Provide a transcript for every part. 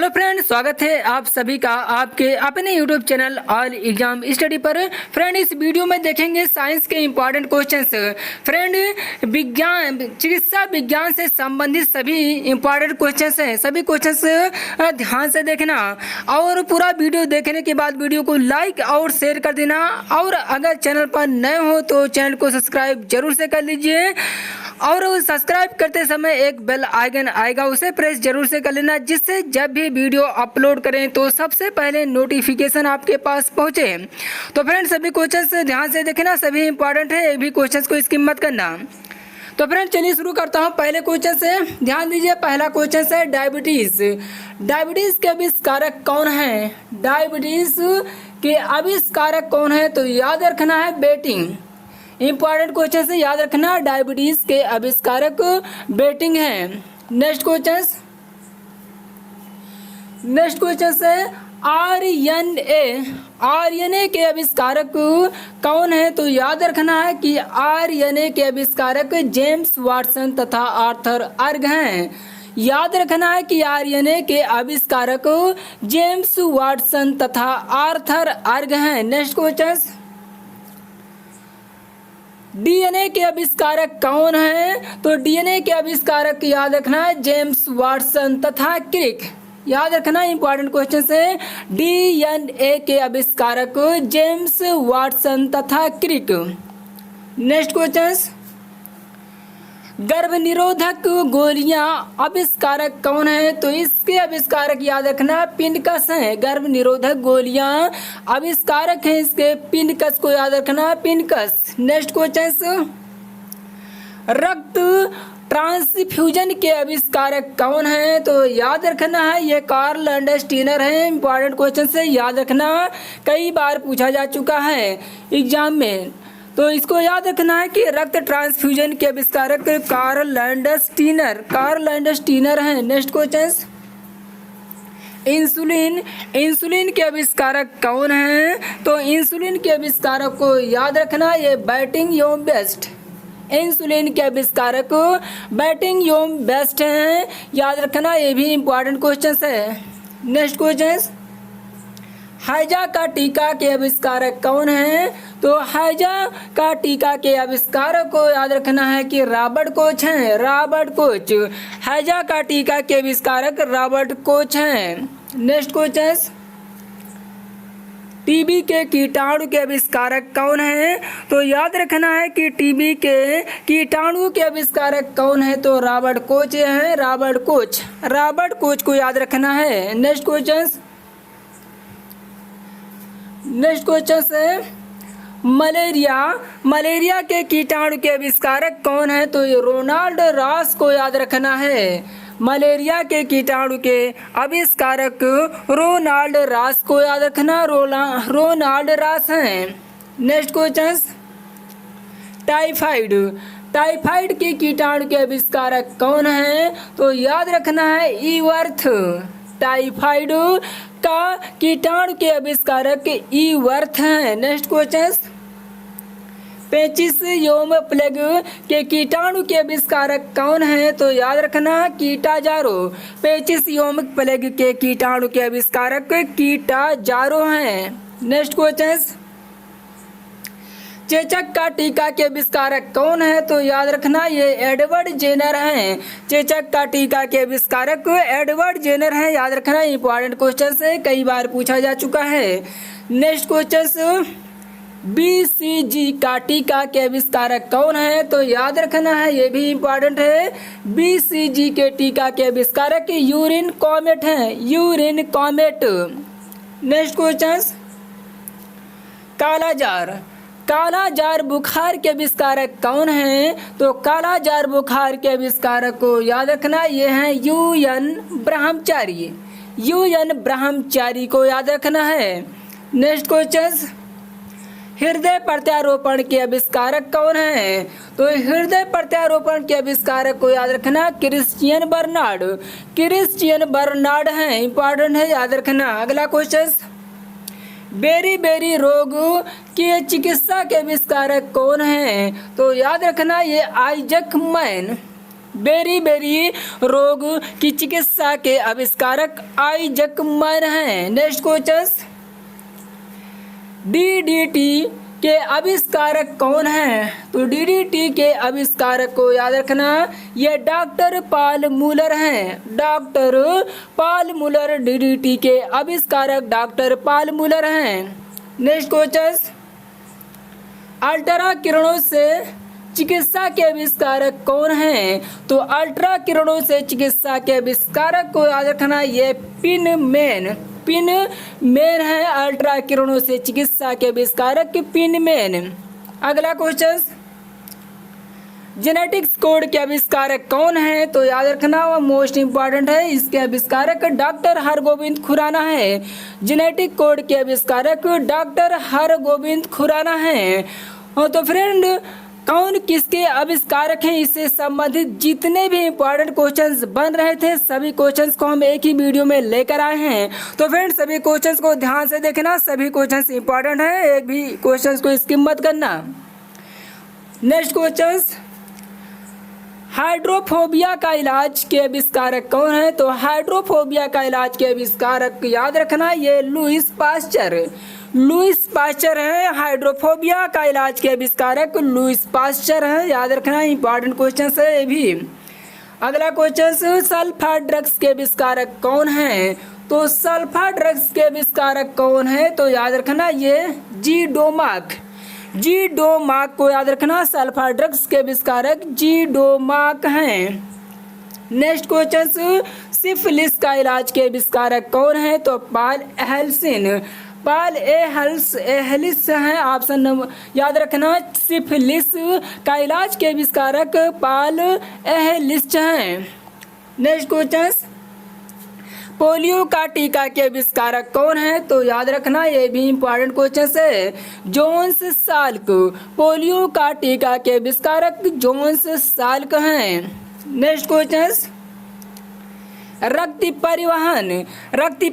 Hello friend, स्वागत है आप सभी का आपके अपने YouTube channel all exam study पर। फ्रेंड, इस वीडियो में देखेंगे साइंस के इंपॉर्टेंट क्वेश्चंस। फ्रेंड, विज्ञान चिकित्सा विज्ञान से संबंधित सभी इंपॉर्टेंट क्वेश्चंस हैं। सभी क्वेश्चंस ध्यान से देखना और पूरा वीडियो देखने के बाद वीडियो को लाइक और शेयर कर देना। और अगर चैनल पर नए हो तो चैनल को सब्सक्राइब जरूर से कर लीजिए और सब्सक्राइब करते समय एक बेल आइकन आएगा, उसे प्रेस जरूर से कर लेना, जिससे जब भी वीडियो अपलोड करें तो सबसे पहले नोटिफिकेशन आपके पास पहुंचे। तो फ्रेंड, सभी क्वेश्चंस ध्यान से देखना, सभी इंपॉर्टेंट है, एक भी क्वेश्चंस को स्किप मत करना। तो फ्रेंड, चलिए शुरू करता हूं पहले क्वेश्चन से। ध्यान दीजिए, पहला क्वेश्चन है डायबिटीज। डायबिटीज के आविष्कारक कौन है? डायबिटीज के आविष्कारक कौन है? तो याद रखना है बेटिंग। इंपॉर्टेंट क्वेश्चन से याद रखना, डायबिटीज के आविष्कारक बेटिंग हैं। नेक्स्ट क्वेश्चन से आरएनए के आविष्कारक कौन है? तो याद रखना है कि आरएनए के आविष्कारक जेम्स वाटसन तथा आर्थर अर्ग हैं। याद रखना है कि आरएनए के आविष्कारक जेम्स वाटसन तथा आर्थर अर्ग हैं। नेक्स्ट क्वेश्चन, डीएनए के आविष्कारक कौन है? तो डीएनए के आविष्कारक याद रखना है जेम्स वाटसन तथा क्रिक। याद रखना, इंपॉर्टेंट क्वेश्चन है, डीएनए के आविष्कारक जेम्स वाटसन तथा क्रिक। नेक्स्ट क्वेश्चन, गर्भ निरोधक गोलियां आविष्कारक कौन है? तो इसके आविष्कारक याद रखना पिनकस हैं। गर्भ निरोधक गोलियां आविष्कारक हैं इसके पिनकस को याद रखना, पिनकस। नेक्स्ट क्वेश्चन, रक्त ट्रांसफ्यूजन के आविष्कारक कौन है? तो याद रखना है ये कार्ल लैंडस्टीनर है। इंपॉर्टेंट क्वेश्चन से याद रखना, कई बार पूछा जा चुका है एग्जाम में, तो इसको याद रखना है कि रक्त ट्रांसफ्यूजन के आविष्कारक कार्ल लैंडस्टीनर हैं। नेक्स्ट क्वेश्चन, इंसुलिन के आविष्कारक कौन है? तो इंसुलिन के आविष्कारक को याद रखना, ये बैटिंग बेस्ट। इंसुलिन के आविष्कारक बैटिंग बेस्ट हैं, याद रखना, ये भी इंपॉर्टेंट क्वेश्चन है। नेक्स्ट क्वेश्चन, हैजा का टीका के आविष्कारक कौन है? तो हैजा का टीका के आविष्कारक को याद रखना है कि रॉबर्ट कोच हैं। रॉबर्ट कोच, हैजा का टीका के आविष्कारक रॉबर्ट कोच हैं। नेक्स्ट क्वेश्चन, टीबी के कीटाणु के आविष्कारक कौन है? तो याद रखना है कि टीबी के कीटाणु के आविष्कारक कौन है? तो रॉबर्ट कोच हैं, रॉबर्ट कोच को याद रखना है। नेक्स्ट क्वेश्चन है मलेरिया के कीटाणु के आविष्कारक कौन है? तो ये रोनाल्ड रॉस को याद रखना है। मलेरिया के कीटाणु के आविष्कारक रोनाल्ड रॉस को याद रखना, रोनाल्ड रॉस हैं। नेक्स्ट क्वेश्चन, टाइफाइड के कीटाणु के आविष्कारक कौन है? तो याद रखना है ईवर्थ। टाइफाइड का कीटाणु के आविष्कारक ईवर्थ हैं। नेक्स्ट क्वेश्चन, पेचिश प्लेग के कीटाणु के आविष्कारक कौन है? तो याद रखना कीटाजारो। पेचिश प्लेग के कीटाणु के आविष्कारक कीटाजारो हैं। नेक्स्ट क्वेश्चन, चेचक का टीका के आविष्कारक कौन है? तो याद रखना ये एडवर्ड जेनर हैं। चेचक का टीका के आविष्कारक एडवर्ड जेनर हैं, याद रखना, इंपॉर्टेंट क्वेश्चन है, कई बार पूछा जा चुका है। नेक्स्ट क्वेश्चन, बीसीजी का टीका के आविष्कारक कौन है? तो याद रखना है, ये भी इंपॉर्टेंट है, बीसीजी के टीका के आविष्कारक यूरिन कॉमेट हैं, यूरिन कॉमेट। नेक्स्ट क्वेश्चन, कालाजार बुखार के आविष्कारक कौन है? तो कालाजार बुखार के आविष्कारक को याद रखना, ये हैं यूएन ब्रह्मचारी को याद रखना है। नेक्स्ट क्वेश्चन, हृदय प्रत्यारोपण के आविष्कारक कौन है? तो हृदय प्रत्यारोपण के आविष्कारक को याद रखना क्रिश्चियन बर्नार्ड हैं, इंपॉर्टेंट है, याद रखना। अगला क्वेश्चन, बेरी रोग के चिकित्सा के आविष्कारक कौन है? तो याद रखना ये आइजक बेरी रोग की चिकित्सा के आविष्कारक आइजक मैन हैं। नेक्स्ट क्वेश्चन, डीडीटी के आविष्कारक कौन हैं? तो डीडीटी के आविष्कारक को याद रखना, ये डॉक्टर पॉल मूलर हैं। डॉक्टर पॉल मूलर डीडीटी के आविष्कारक डॉक्टर पॉल मूलर हैं। नेक्स्ट क्वेश्चन, अल्ट्रा किरणों से चिकित्सा के आविष्कारक कौन हैं? तो अल्ट्रा किरणों से चिकित्सा के आविष्कारक को याद रखना, ये पिन मैन है। अल्ट्रा किरणों से चिकित्सा के आविष्कारक पिन मैन। अगला क्वेश्चन, जेनेटिक्स कोड के आविष्कारक कौन है? तो याद रखना, वो मोस्ट इंपॉर्टेंट है, इसके आविष्कारक डॉक्टर हरगोविंद खुराना है। जेनेटिक कोड के आविष्कारक डॉक्टर हरगोविंद खुराना है। तो फ्रेंड, कौन किसके आविष्कारक हैं, इससे संबंधित जितने भी इंपॉर्टेंट क्वेश्चंस बन रहे थे सभी क्वेश्चंस को हम एक ही वीडियो में लेकर आए हैं। तो फ्रेंड, सभी क्वेश्चंस को ध्यान से देखना, सभी क्वेश्चंस इंपॉर्टेंट है, एक भी क्वेश्चंस को स्किप मत करना। नेक्स्ट क्वेश्चंस, हाइड्रोफोबिया का इलाज के आविष्कारक कौन है? तो हाइड्रोफोबिया का इलाज के आविष्कारक याद रखना, ये लुईस पास्चर है। हाइड्रोफोबिया का इलाज के आविष्कारक लुईस पास्चर है, याद रखना, इंपॉर्टेंट क्वेश्चन है ये भी। अगला क्वेश्चन, सल्फा ड्रग्स के आविष्कारक कौन है? तो सल्फा ड्रग्स के आविष्कारक कौन है? तो याद रखना, ये जी डोमाक को याद रखना, सल्फा ड्रग्स के आविष्कारक जी डोमाक हैं। नेक्स्ट क्वेश्चन, सिफिलिस का इलाज के आविष्कारक कौन है? तो पॉल एहलिस है, ऑप्शन नंबर याद रखना, सिफिलिस का इलाज के आविष्कारक पॉल एहलिस हैं। नेक्स्ट क्वेश्चन, पोलियो का टीका के आविष्कारक कौन है? तो याद रखना, ये भी इंपॉर्टेंट क्वेश्चन है, जोन्स साल्क। पोलियो का टीका के आविष्कारक जोन्स साल्क हैं। नेक्स्ट क्वेश्चन, रक्त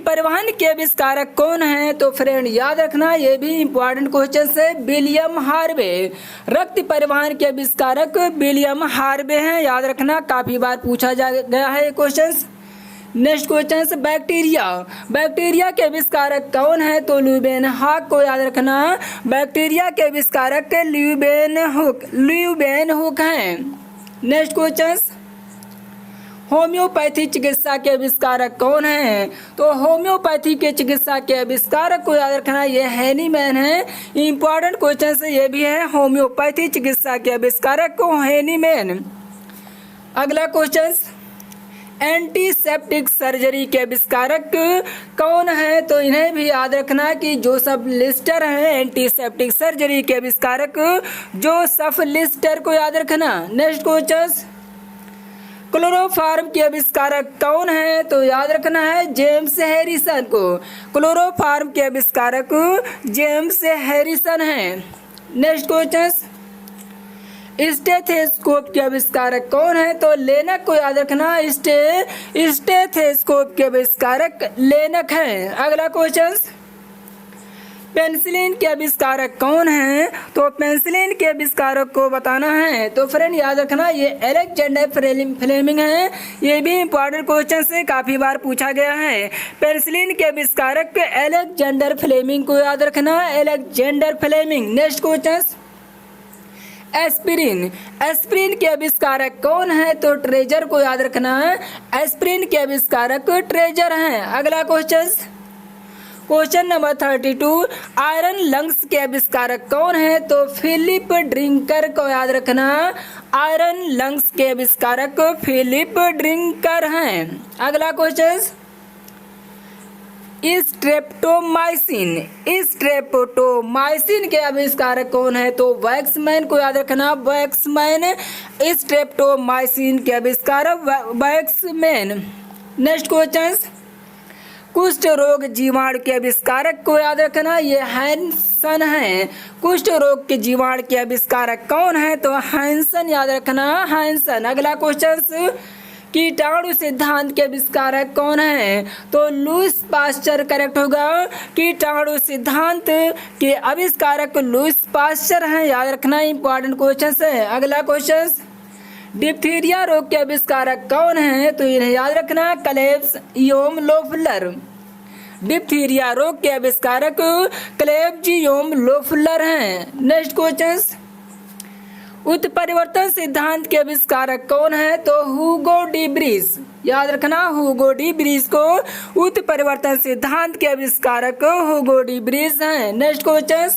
परिवहन के आविष्कारक कौन है? तो फ्रेंड याद रखना, ये भी इंपॉर्टेंट क्वेश्चन है, विलियम हार्वे। रक्त परिवहन के आविष्कारक विलियम हार्वे हैं, याद रखना, काफी बार पूछा गया है ये क्वेश्चन। नेक्स्ट क्वेश्चन, बैक्टीरिया के आविष्कारक कौन है? तो ल्यूवेनहॉक को याद रखना, बैक्टीरिया के आविष्कारक ल्यूवेनहॉक हैं। नेक्स्ट क्वेश्चन, होम्योपैथी चिकित्सा के आविष्कारक कौन है? तो होम्योपैथी के चिकित्सा के आविष्कारक को याद रखना, ये हेनीमैन है, इंपॉर्टेंट क्वेश्चन से ये भी है, होम्योपैथी चिकित्सा के आविष्कारक को हेनीमैन। अगला क्वेश्चन, एंटीसेप्टिक सर्जरी के आविष्कारक कौन है? तो इन्हें भी याद रखना कि जोसेफ लिस्टर है, एंटीसेप्टिक सर्जरी के आविष्कारक जोसेफ लिस्टर को याद रखना। नेक्स्ट क्वेश्चन, क्लोरोफॉर्म के आविष्कारक कौन है? तो याद रखना है जेम्स हैरिसन को। क्लोरोफॉर्म के आविष्कारक जेम्स हैरिसन हैं। नेक्स्ट क्वेश्चन, स्टेथोस्कोप के आविष्कारक कौन है? तो लेनक को याद रखना, स्टेथोस्कोप के आविष्कारक लेनक हैं। अगला क्वेश्चन, पेनिसिलिन के आविष्कारक कौन है? तो पेनिसिलिन के आविष्कारक को बताना है। तो फ्रेंड याद रखना, ये अलेक्जेंडर फ्लेमिंग है, ये भी इंपॉर्टेंट क्वेश्चन से काफी बार पूछा गया है। पेनिसिलिन के आविष्कारक अलेक्जेंडर फ्लेमिंग को याद रखना, Alexander Fleming. Next question, aspirin के आविष्कारक कौन है? तो ट्रेजर को याद रखना है, एस्पिरिन के आविष्कारक ट्रेजर हैं। अगला क्वेश्चन नंबर 32, आयरन लंग्स के आविष्कारक कौन है? तो फिलिप ड्रिंकर को याद रखना, आयरन लंग्स के आविष्कारक फिलिप ड्रिंकर हैं। अगला क्वेश्चन, स्ट्रेप्टोमाइसिन के आविष्कारक कौन है? तो वैक्समैन को याद रखना, वैक्समैन, स्ट्रेप्टोमाइसिन के आविष्कारक वैक्समैन। नेक्स्ट क्वेश्चन, कुष्ठ रोग जीवाणु के आविष्कारक को याद रखना, ये हैंसन है। कुष्ठ रोग के जीवाणु के आविष्कारक कौन है? तो हैंसन, याद रखना, हैंसन। अगला क्वेश्चन, कीटाणु सिद्धांत के आविष्कारक कौन है? तो लुईस पास्चर करेक्ट होगा। कीटाणु सिद्धांत के आविष्कारक लुईस पास्चर हैं, याद रखना, इंपॉर्टेंट क्वेश्चन है। अगला क्वेश्चन, डिप्थीरिया रोग के आविष्कारक कौन है? तो इन्हें याद रखना, क्लेब्स यियोम लोफलर। डिप्थीरिया रोग के आविष्कारक क्लेब्स यियोम लोफलर हैं। नेक्स्ट क्वेश्चन, उत्परिवर्तन सिद्धांत के आविष्कारक कौन है? तो हुगो डी ब्रिज। याद रखना, हुगो डी ब्रिज को उत्परिवर्तन सिद्धांत के आविष्कारक हुगो डी ब्रिज हैं। नेक्स्ट क्वेश्चन,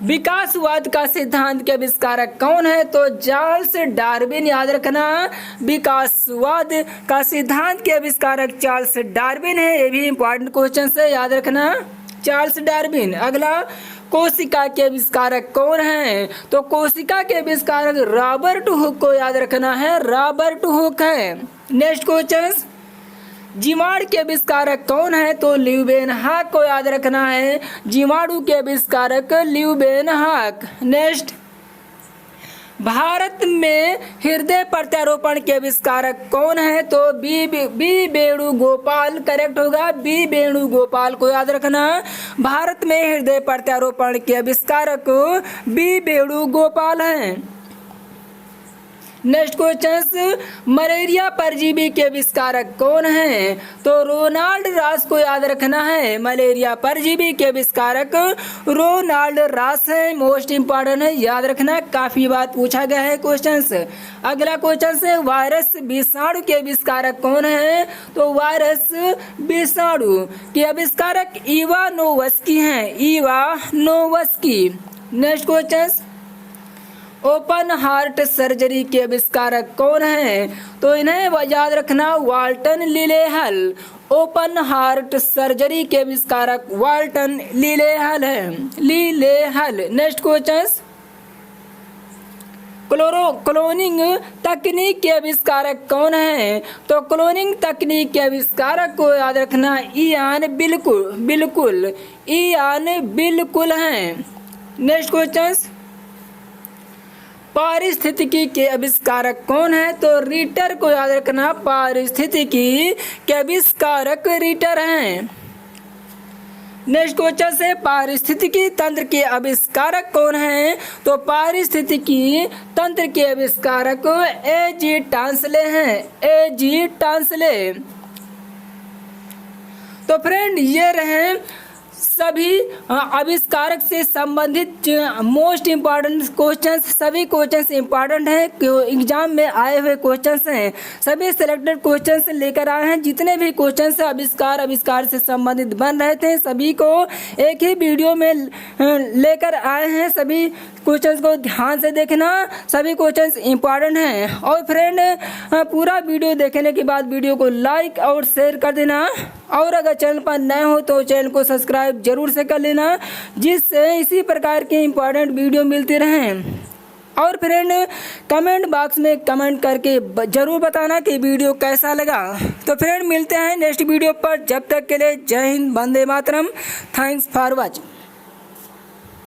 विकासवाद का सिद्धांत के आविष्कारक कौन है? तो चार्ल्स डार्विन। याद रखना, विकासवाद का सिद्धांत के आविष्कारक चार्ल्स डार्विन है। ये भी इंपॉर्टेंट क्वेश्चन है, याद रखना, चार्ल्स डार्विन। अगला, कोशिका के आविष्कारक कौन है? तो कोशिका के आविष्कारक रॉबर्ट हुक को याद रखना है, रॉबर्ट हुक है। नेक्स्ट क्वेश्चन, जीवाणु के आविष्कारक कौन है? तो ल्यूवेनहॉक को याद रखना है, जीवाणु के आविष्कारक ल्यूवेनहॉक। नेक्स्ट, भारत में हृदय प्रत्यारोपण के आविष्कारक कौन है? तो बी वेणुगोपाल करेक्ट होगा, बी वेणुगोपाल को याद रखना। भारत में हृदय प्रत्यारोपण के आविष्कारक बी वेणुगोपाल हैं। नेक्स्ट क्वेश्चन, मलेरिया परजीवी के आविष्कारक कौन है? तो रोनाल्ड रॉस को याद रखना है, मलेरिया परजीवी के आविष्कारक रोनाल्ड रॉस है। मोस्ट इंपॉर्टेंट है, याद रखना, काफी बार पूछा गया है क्वेश्चन। अगला क्वेश्चन है, वायरस विषाणु के आविष्कारक कौन है? तो वायरस विषाणु के आविष्कारक इवानोवस्की हैं, Ivanovsky. Next question, open heart surgery के आविष्कारक कौन है? तो इन्हें याद रखना, वाल्टन लिलेहल। ओपन हार्ट सर्जरी के आविष्कारक वाल्टन लिलेहल है, लिलेहल। नेक्स्ट क्वेश्चन, क्लोनिंग तकनीक के आविष्कारक कौन है? तो क्लोनिंग तकनीक के आविष्कारक को याद रखना, इयान बिल्कुल इयान बिल्कुल हैं। नेक्स्ट क्वेश्चन, पारिस्थितिकी के आविष्कारक कौन है? तो रीटर को याद रखना, पारिस्थितिकी के आविष्कारक रीटर हैं। नेक्स्ट क्वेश्चन से, पारिस्थितिकी तंत्र के आविष्कारक कौन है? तो पारिस्थितिकी तंत्र के आविष्कारक ए जी टांसले हैं, ए जी टांसले। तो फ्रेंड, ये रहे सभी आविष्कारक से संबंधित मोस्ट इम्पॉर्टेंट क्वेश्चंस। सभी क्वेश्चंस इम्पॉर्टेंट हैं, एग्जाम में आए हुए क्वेश्चंस हैं, सभी सिलेक्टेड क्वेश्चंस लेकर आए हैं। जितने भी क्वेश्चंस आविष्कार से संबंधित बन रहे थे, सभी को एक ही वीडियो में लेकर आए हैं। सभी क्वेश्चंस को ध्यान से देखना, सभी क्वेश्चंस इम्पॉर्टेंट हैं। और फ्रेंड, पूरा वीडियो देखने के बाद वीडियो को लाइक और शेयर कर देना, और अगर चैनल पर नए हो तो चैनल को सब्सक्राइब जरूर से कर लेना, जिससे इसी प्रकार के इम्पोर्टेंट वीडियो मिलते रहें। और फ्रेंड, कमेंट बॉक्स में कमेंट करके जरूर बताना कि वीडियो कैसा लगा। तो फ्रेंड, मिलते हैं नेक्स्ट वीडियो पर, जब तक के लिए जय हिंद, वंदे मातरम। Thanks for watching.